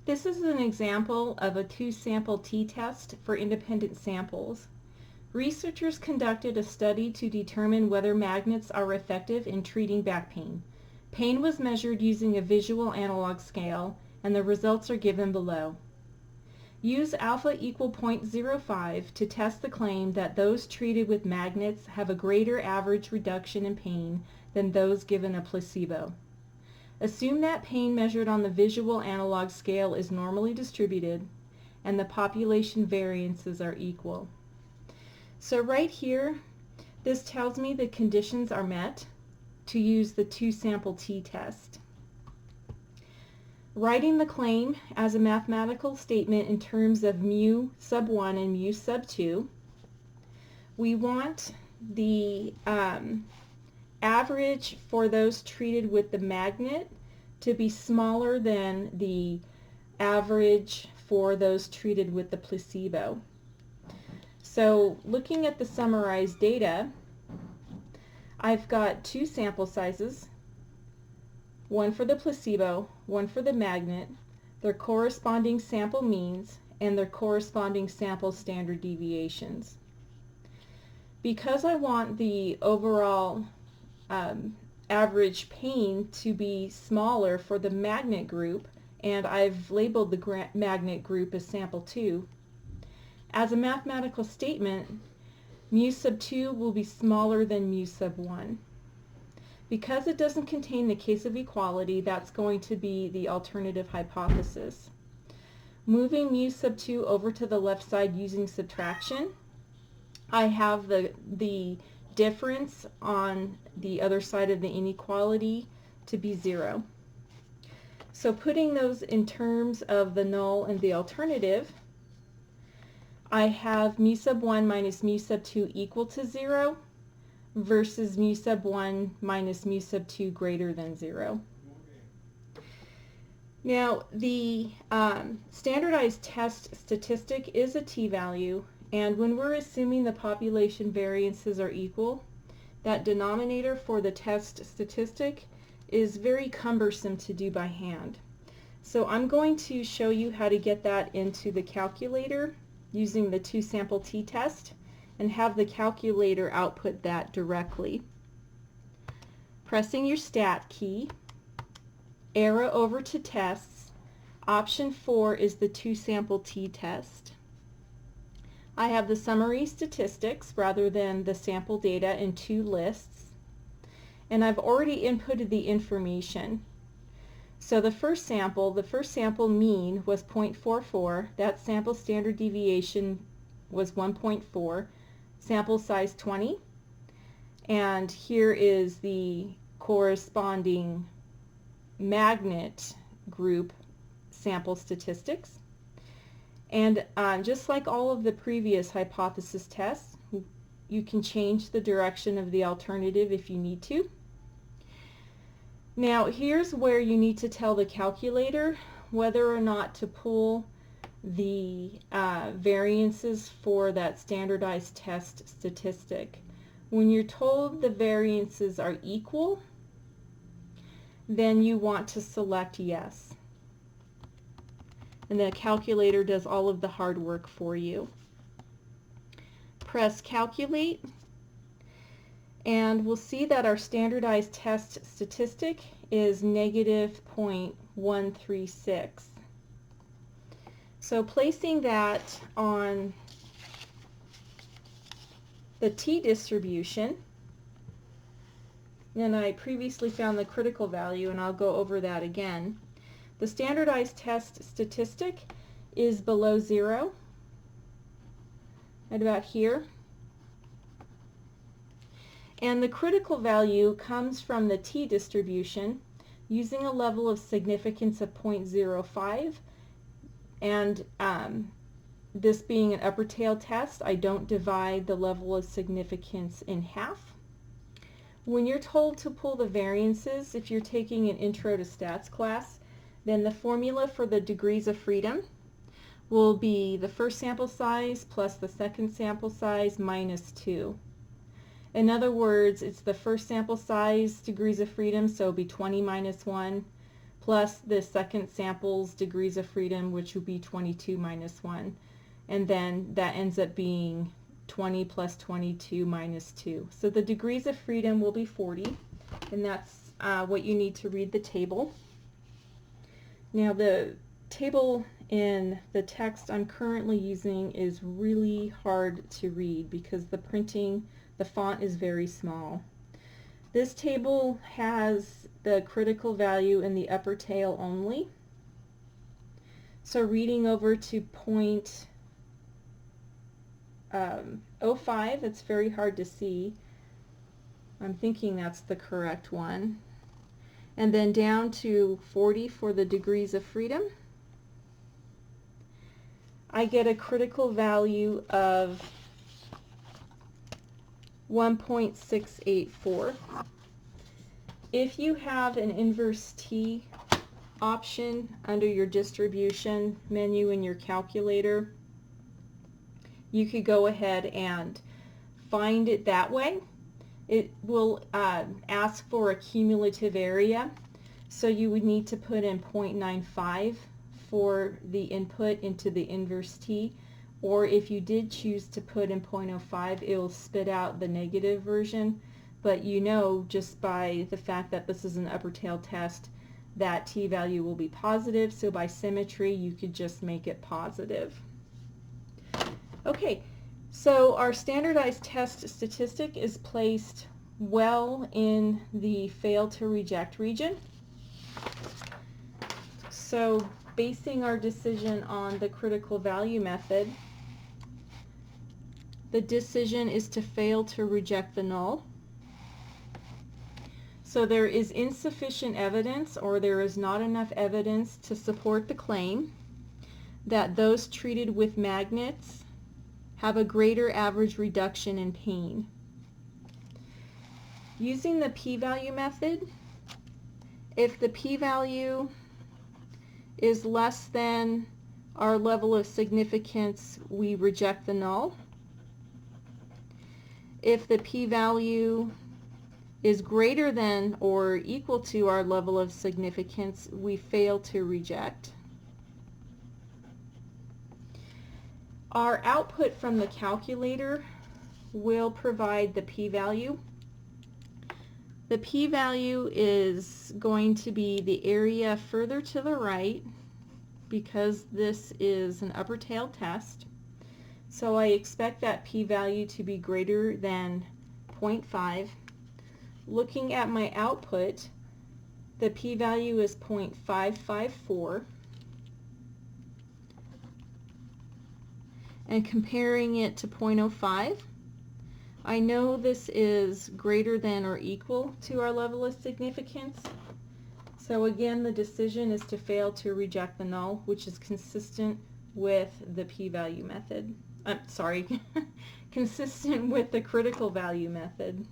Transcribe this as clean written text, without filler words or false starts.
This is an example of a two-sample t-test for independent samples. Researchers conducted a study to determine whether magnets are effective in treating back pain. Pain was measured using a visual analog scale, and the results are given below. Use alpha equal 0.05 to test the claim that those treated with magnets have a greater average reduction in pain than those given a placebo. Assume that pain measured on the visual analog scale is normally distributed and the population variances are equal. So right here, this tells me the conditions are met to use the two-sample t-test. Writing the claim as a mathematical statement in terms of mu sub 1 and mu sub 2, we want the average for those treated with the magnet to be smaller than the average for those treated with the placebo. So looking at the summarized data, I've got two sample sizes, one for the placebo, one for the magnet, their corresponding sample means, and their corresponding sample standard deviations. Because I want the overall average pain to be smaller for the magnet group, and I've labeled the magnet group as sample 2, as a mathematical statement, mu sub 2 will be smaller than mu sub 1. Because it doesn't contain the case of equality, that's going to be the alternative hypothesis. Moving mu sub 2 over to the left side using subtraction, I have the difference on the other side of the inequality to be 0. So putting those in terms of the null and the alternative, I have mu sub 1 minus mu sub 2 equal to 0 versus mu sub 1 minus mu sub 2 greater than 0. Now the standardized test statistic is a t-value, and when we're assuming the population variances are equal, that denominator for the test statistic is very cumbersome to do by hand. So I'm going to show you how to get that into the calculator using the two-sample t-test and have the calculator output that directly. Pressing your stat key, arrow over to tests, option 4 is the two-sample t-test. I have the summary statistics rather than the sample data in two lists, and I've already inputted the information. So the first sample mean was 0.44, that sample standard deviation was 1.4, sample size 20, and here is the corresponding magnet group sample statistics. And just like all of the previous hypothesis tests, you can change the direction of the alternative if you need to. Now here's where you need to tell the calculator whether or not to pull the variances for that standardized test statistic. When you're told the variances are equal, then you want to select yes. And the calculator does all of the hard work for you. Press calculate, and we'll see that our standardized test statistic is negative 0.136. So placing that on the t-distribution, and I previously found the critical value, and I'll go over that again. The standardized test statistic is below 0, at about here. And the critical value comes from the t-distribution using a level of significance of 0.05. And this being an upper tail test, I don't divide the level of significance in half. When you're told to pull the variances, if you're taking an intro to stats class, then the formula for the degrees of freedom will be the first sample size plus the second sample size minus 2. In other words, it's the first sample size degrees of freedom, so it'll be 20 minus 1, plus the second sample's degrees of freedom, which would be 22 minus 1. And then that ends up being 20 plus 22 minus 2. So the degrees of freedom will be 40, and that's what you need to read the table. Now the table in the text I'm currently using is really hard to read because the font is very small. This table has the critical value in the upper tail only. So reading over to point 05, it's very hard to see. I'm thinking that's the correct one. And then down to 40 for the degrees of freedom. I get a critical value of 1.684. If you have an inverse T option under your distribution menu in your calculator, you could go ahead and find it that way. It will ask for a cumulative area, so you would need to put in 0.95 for the input into the inverse T, or if you did choose to put in 0.05, it will spit out the negative version, but you know just by the fact that this is an upper tail test that T value will be positive, so by symmetry you could just make it positive. Okay, so our standardized test statistic is placed well in the fail to reject region. So basing our decision on the critical value method, the decision is to fail to reject the null. So there is insufficient evidence, or there is not enough evidence to support the claim that those treated with magnets have a greater average reduction in pain. Using the p-value method, if the p-value is less than our level of significance, we reject the null. If the p-value is greater than or equal to our level of significance, we fail to reject. Our output from the calculator will provide the p-value. The p-value is going to be the area further to the right because this is an upper tail test. So I expect that p-value to be greater than 0.5. Looking at my output, the p-value is 0.554. And comparing it to 0.05, I know this is greater than or equal to our level of significance. So again, the decision is to fail to reject the null, which is consistent with the p-value method. Consistent with the critical value method.